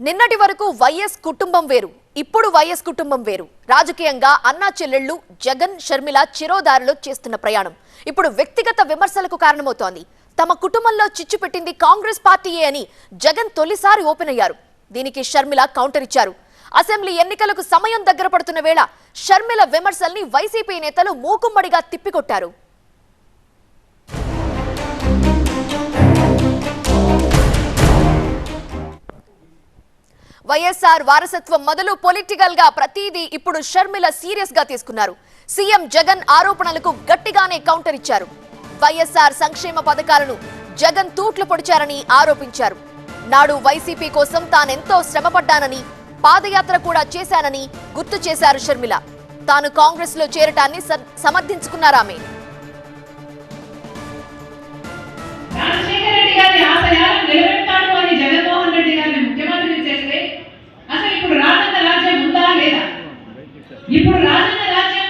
నిన్నటి వరకు వైఎస్ కుటుంబం వేరు, ఇప్పుడు వైఎస్ కుటుంబం వేరు. రాజకీయంగా అన్నా చెల్లెళ్ళు జగన్ షర్మిల చిరోదారిలో చేస్తున్న ప్రయాణం ఇప్పుడు వ్యక్తిగత విమర్శలకు కారణమవుతోంది. తమ కుటుంబంలో చిచ్చు పెట్టింది కాంగ్రెస్ పార్టీయే అని జగన్ తొలిసారి ఓపెన్ అయ్యారు. దీనికి షర్మిల కౌంటర్ ఇచ్చారు. అసెంబ్లీ ఎన్నికలకు సమయం దగ్గర పడుతున్న వేళ షర్మిల విమర్శల్ని వైసీపీ నేతలు మూకుమ్మడిగా తిప్పికొట్టారు. వైఎస్ఆర్ వారసత్వం మొదలు పొలిటికల్ గా ప్రతిదీ ఇప్పుడు షర్మిల సీరియస్ గా తీసుకున్నారు. సీఎం జగన్ ఆరోపణలకు గట్టిగానే కౌంటర్ ఇచ్చారు. వైఎస్ఆర్ సంక్షేమ పథకాలను జగన్ తూట్లు పొడిచారని ఆరోపించారు. నాడు వైసీపీ కోసం తానెంతో శ్రమపడ్డానని, పాదయాత్ర కూడా చేశానని గుర్తు చేశారు షర్మిల. తాను కాంగ్రెస్ లో చేరటాన్ని సమర్థించుకున్నారామె. ఇప్పుడు రాజన్న రాజ్యం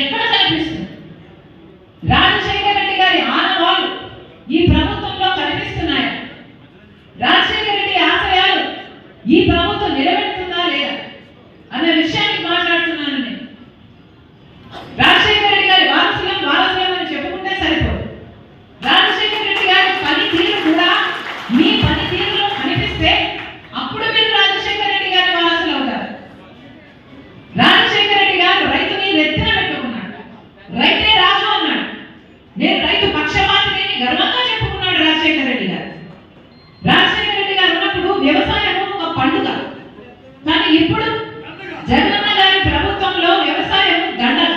ఎక్కడ కనిపిస్తుంది? రాజశేఖర రెడ్డి గారి ఆనవాళ్లు ఈ ప్రభుత్వంలో కనిపిస్తున్నాయా? రాజశేఖర రెడ్డి ఆశయాలు ఈ ప్రభుత్వం నిలబెడుతుందా లేదా అన్న విషయాన్ని మాట్లాడుతున్నాను నేను. రాజశేఖర రెడ్డి గారి వారసులం అని చెప్పుకుంటే సరిపోదు. రాజశేఖర రెడ్డి గారి పనితీరు కూడా మీ పనితీరులో కనిపిస్తే అప్పుడు మీరు రాజశేఖర రెడ్డి గారి వారసులు అవుతారు. రాజశేఖర రెడ్డి గారు రైతుని ఎత్తున పెట్టుకున్నాడు. రైతే రాజు అన్నాడు. నేను రైతు పక్షపాతిని గర్వంగా చెప్పుకున్నాడు రాజశేఖర రెడ్డి గారు. రాజశేఖర రెడ్డి గారు ఉన్నప్పుడు వ్యవసాయం ఒక పండుగ. కానీ ఇప్పుడు జగనన్న గారి ప్రభుత్వంలో వ్యవసాయం దండగ.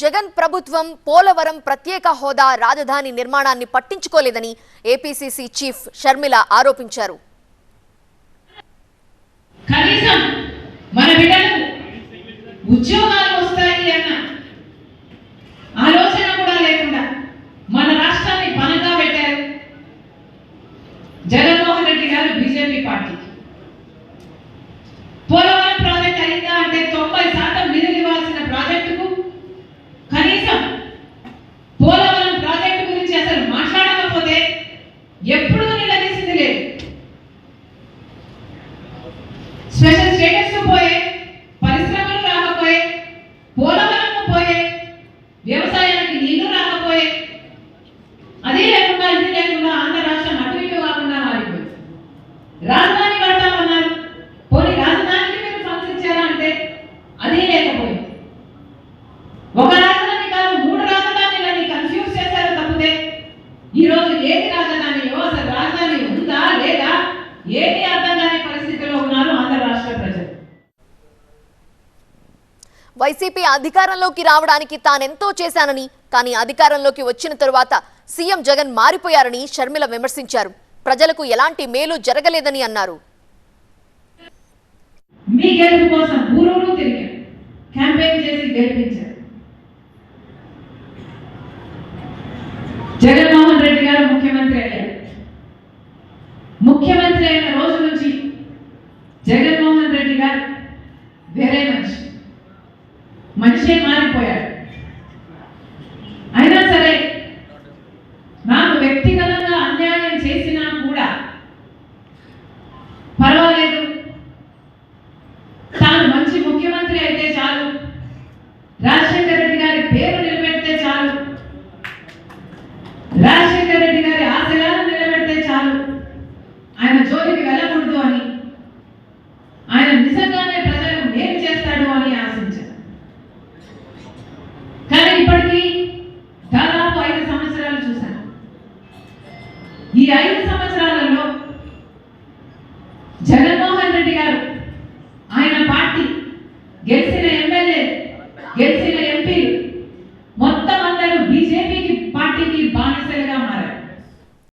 జగన్ ప్రభుత్వం పోలవరం ప్రత్యేక హోదా రాజధాని నిర్మాణాన్ని పట్టించుకోలేదని ఏపీసీసీ చీఫ్ షర్మిల ఆరోపించారు. కనీసం మన బిడ్డలకు ఉద్యోగాలు వస్తాయి అన్న ఆలోచన కూడా లేకుండా మన రాష్ట్రాన్ని పనంగా పెట్టారు జగన్మోహన్ రెడ్డి గారు, బీజేపీ పార్టీ. పోలవరం ప్రాజెక్ట్ అయిందా అంటే 90% నిధులు ఇవ్వాల్సిన ప్రాజెక్టుకు కనీసం పోలవరం ప్రాజెక్టు గురించి అసలు మాట్లాడకపోతే ఎప్పుడూ నిలదీసింది లేదు. స్పెషల్ స్టేటస్ పోయే, పరిశ్రమలు రాకపోయే, పోలవరం పోయే, వ్యవసాయానికి నీళ్లు రాకపోయే, అది లేకుండా ఇది లేకుండా ఆంధ్ర రాష్ట్రం అటు ఇటు కాకుండా మారిపోయింది. రాజధాని కడతామన్నారు, పోనీ రాజధానికి మీరు ఫండ్స్ ఇచ్చారా అంటే అది లేకపోయింది. ఒక రాజధాని కాదు 3 రాజధానులని కన్ఫ్యూజ్ చేశారు తప్పితే ఈరోజు ఏది రాజధానియో, అసలు రాజధాని ఉందా లేదా ఏది అర్థం కాని పరిస్థితిలో ఉన్నారు ఆంధ్ర రాష్ట్ర ప్రజలు. వైసీపీ అధికారంలోకి రావడానికి తానెంతో చేశానని, కానీ అధికారంలోకి వచ్చిన తరువాత సీఎం జగన్ మారిపోయారని షర్మిల విమర్శించారు. ప్రజలకు ఎలాంటి మేలు జరగలేదని అన్నారు. మీ గెలుపు కోసం ఊరూరు తిరిగారు, క్యాంపెయిన్ చేసి గెలిపించారు. జగన్మోహన్ రెడ్డి గారు ముఖ్యమంత్రి అయ్యారు. ముఖ్యమంత్రి అయిన రోజు నుంచి జగన్మోహన్ రెడ్డి గారు వేరే మనిషే మారిపోయాడు. అయినా సరే నాకు వ్యక్తిగతంగా అన్యాయం చేసినా కూడా పర్వాలేదు, తాను మంచి ముఖ్యమంత్రి అయితే చాలు, రాజశేఖర రెడ్డి గారి పేరు నిలబెడితే చాలు, రాజశేఖర రెడ్డి గారి ఆశయాలను నిలబెడితే చాలు, ఆయన జోలికి వెళ్ళకూడదు అని, ఆయన నిజంగానే ప్రజలకు మేలు చేస్తాడు అని ఆశించారు. కానీ ఇప్పటికీ దాదాపు 5 సంవత్సరాలు చూశాను. ఈ 5